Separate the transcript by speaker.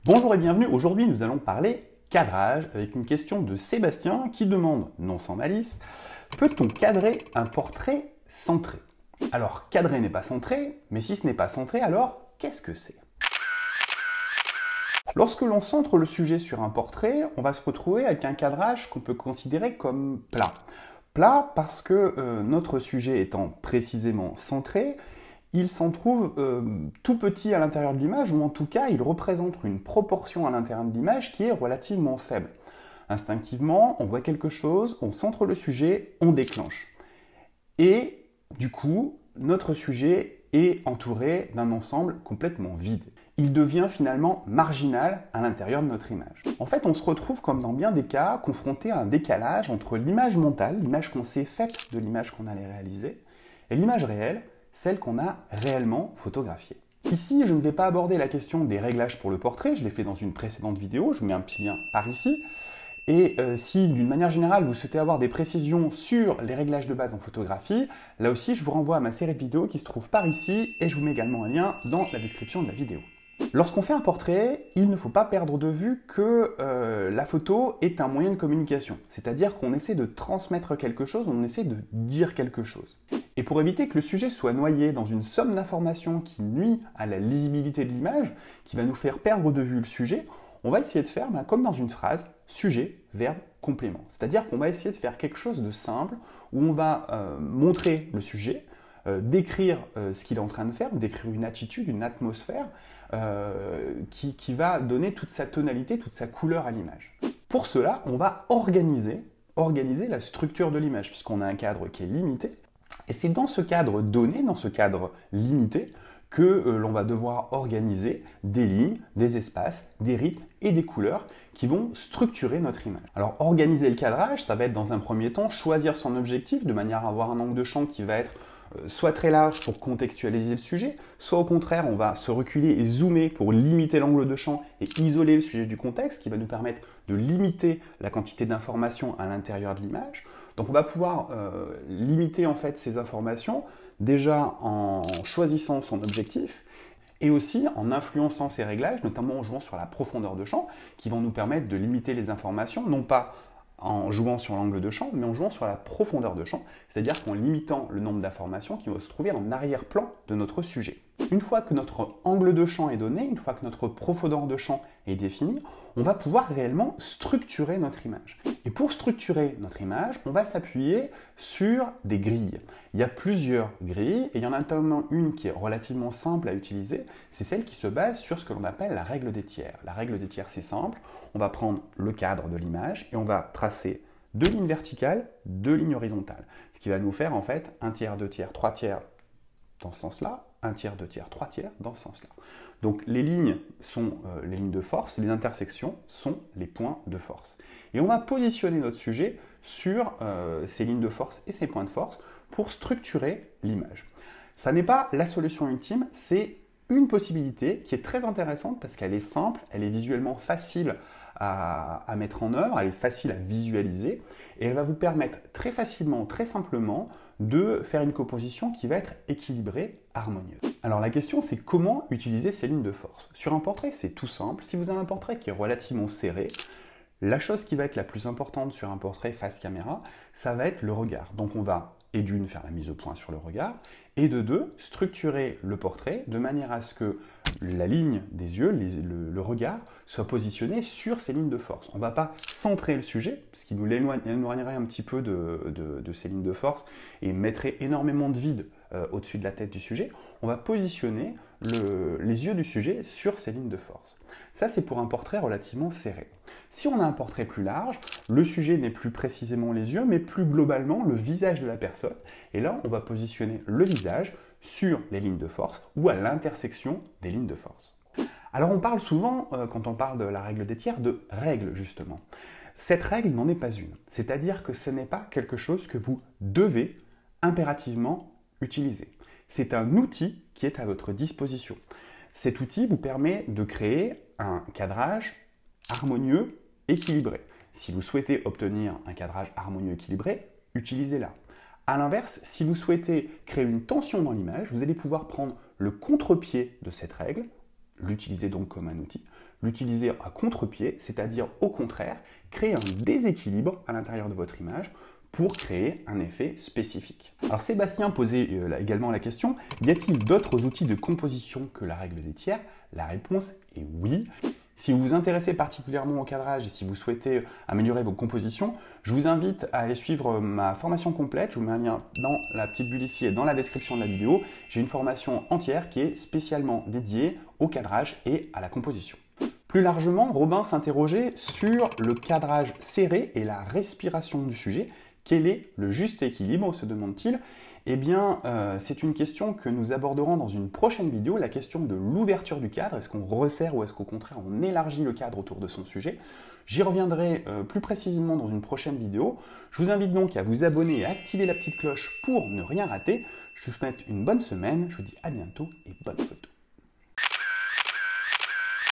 Speaker 1: Bonjour et bienvenue, aujourd'hui nous allons parler cadrage avec une question de Sébastien qui demande, non sans malice, peut-on cadrer un portrait centré? Alors cadrer n'est pas centré, mais si ce n'est pas centré, alors qu'est-ce que c'est? Lorsque l'on centre le sujet sur un portrait, on va se retrouver avec un cadrage qu'on peut considérer comme plat. Plat parce que notre sujet étant précisément centré, il s'en trouve tout petit à l'intérieur de l'image, ou en tout cas, il représente une proportion à l'intérieur de l'image qui est relativement faible. Instinctivement, on voit quelque chose, on centre le sujet, on déclenche. Et du coup, notre sujet est entouré d'un ensemble complètement vide. Il devient finalement marginal à l'intérieur de notre image. En fait, on se retrouve, comme dans bien des cas, confronté à un décalage entre l'image mentale, l'image qu'on s'est faite de l'image qu'on allait réaliser, et l'image réelle, celle qu'on a réellement photographiée. Ici, je ne vais pas aborder la question des réglages pour le portrait, je l'ai fait dans une précédente vidéo, je vous mets un petit lien par ici. Et si d'une manière générale vous souhaitez avoir des précisions sur les réglages de base en photographie, là aussi je vous renvoie à ma série de vidéos qui se trouve par ici et je vous mets également un lien dans la description de la vidéo. Lorsqu'on fait un portrait, il ne faut pas perdre de vue que la photo est un moyen de communication. C'est-à-dire qu'on essaie de transmettre quelque chose, on essaie de dire quelque chose. Et pour éviter que le sujet soit noyé dans une somme d'informations qui nuit à la lisibilité de l'image, qui va nous faire perdre de vue le sujet, on va essayer de faire comme dans une phrase, sujet, verbe, complément. C'est-à-dire qu'on va essayer de faire quelque chose de simple, où on va montrer le sujet, décrire ce qu'il est en train de faire, décrire une attitude, une atmosphère, qui va donner toute sa tonalité, toute sa couleur à l'image. Pour cela, on va organiser la structure de l'image, puisqu'on a un cadre qui est limité, et c'est dans ce cadre donné, dans ce cadre limité, que l'on va devoir organiser des lignes, des espaces, des rythmes et des couleurs qui vont structurer notre image. Alors organiser le cadrage, ça va être dans un premier temps choisir son objectif de manière à avoir un angle de champ qui va être soit très large pour contextualiser le sujet, soit au contraire on va se reculer et zoomer pour limiter l'angle de champ et isoler le sujet du contexte, qui va nous permettre de limiter la quantité d'informations à l'intérieur de l'image. Donc on va pouvoir limiter en fait ces informations déjà en choisissant son objectif et aussi en influençant ces réglages, notamment en jouant sur la profondeur de champ, qui vont nous permettre de limiter les informations, non pas en jouant sur l'angle de champ, mais en jouant sur la profondeur de champ, c'est-à-dire qu'en limitant le nombre d'informations qui vont se trouver en arrière-plan de notre sujet. Une fois que notre angle de champ est donné, une fois que notre profondeur de champ est définie, on va pouvoir réellement structurer notre image. Et pour structurer notre image, on va s'appuyer sur des grilles. Il y a plusieurs grilles, et il y en a notamment une qui est relativement simple à utiliser, c'est celle qui se base sur ce que l'on appelle la règle des tiers. La règle des tiers, c'est simple, on va prendre le cadre de l'image et on va tracer deux lignes verticales, deux lignes horizontales. Ce qui va nous faire en fait un tiers, deux tiers, trois tiers dans ce sens-là, un tiers, deux tiers, trois tiers dans ce sens-là. Donc les lignes sont les lignes de force, les intersections sont les points de force. Et on va positionner notre sujet sur ces lignes de force et ces points de force pour structurer l'image. Ça n'est pas la solution ultime, c'est une possibilité qui est très intéressante parce qu'elle est simple, elle est visuellement facile à mettre en œuvre, elle est facile à visualiser et elle va vous permettre très facilement, très simplement de faire une composition qui va être équilibrée, harmonieuse. Alors la question c'est comment utiliser ces lignes de force. Sur un portrait c'est tout simple, si vous avez un portrait qui est relativement serré, la chose qui va être la plus importante sur un portrait face caméra, ça va être le regard. Donc on va, et d'une, faire la mise au point sur le regard, et de deux, structurer le portrait de manière à ce que la ligne des yeux, le regard, soit positionné sur ces lignes de force. On ne va pas centrer le sujet, ce qui nous éloignerait un petit peu de ces lignes de force et mettrait énormément de vide au-dessus de la tête du sujet. On va positionner les yeux du sujet sur ces lignes de force. Ça, c'est pour un portrait relativement serré. Si on a un portrait plus large, le sujet n'est plus précisément les yeux, mais plus globalement le visage de la personne. Et là, on va positionner le visage sur les lignes de force ou à l'intersection des lignes de force. Alors on parle souvent, quand on parle de la règle des tiers, de règle justement. Cette règle n'en est pas une. C'est-à-dire que ce n'est pas quelque chose que vous devez impérativement utiliser. C'est un outil qui est à votre disposition. Cet outil vous permet de créer un cadrage harmonieux, équilibré. Si vous souhaitez obtenir un cadrage harmonieux équilibré, utilisez-la. A l'inverse, si vous souhaitez créer une tension dans l'image, vous allez pouvoir prendre le contre-pied de cette règle, l'utiliser donc comme un outil, l'utiliser à contre-pied, c'est-à-dire au contraire, créer un déséquilibre à l'intérieur de votre image pour créer un effet spécifique. Alors Sébastien posait également la question, y a-t-il d'autres outils de composition que la règle des tiers? La réponse est oui. Si vous vous intéressez particulièrement au cadrage et si vous souhaitez améliorer vos compositions, je vous invite à aller suivre ma formation complète. Je vous mets un lien dans la petite bulle ici et dans la description de la vidéo. J'ai une formation entière qui est spécialement dédiée au cadrage et à la composition. Plus largement, Robin s'interrogeait sur le cadrage serré et la respiration du sujet. Quel est le juste équilibre, se demande-t-il? Eh bien, c'est une question que nous aborderons dans une prochaine vidéo, la question de l'ouverture du cadre. Est-ce qu'on resserre ou est-ce qu'au contraire on élargit le cadre autour de son sujet? J'y reviendrai plus précisément dans une prochaine vidéo. Je vous invite donc à vous abonner et à activer la petite cloche pour ne rien rater. Je vous souhaite une bonne semaine, je vous dis à bientôt et bonne photo.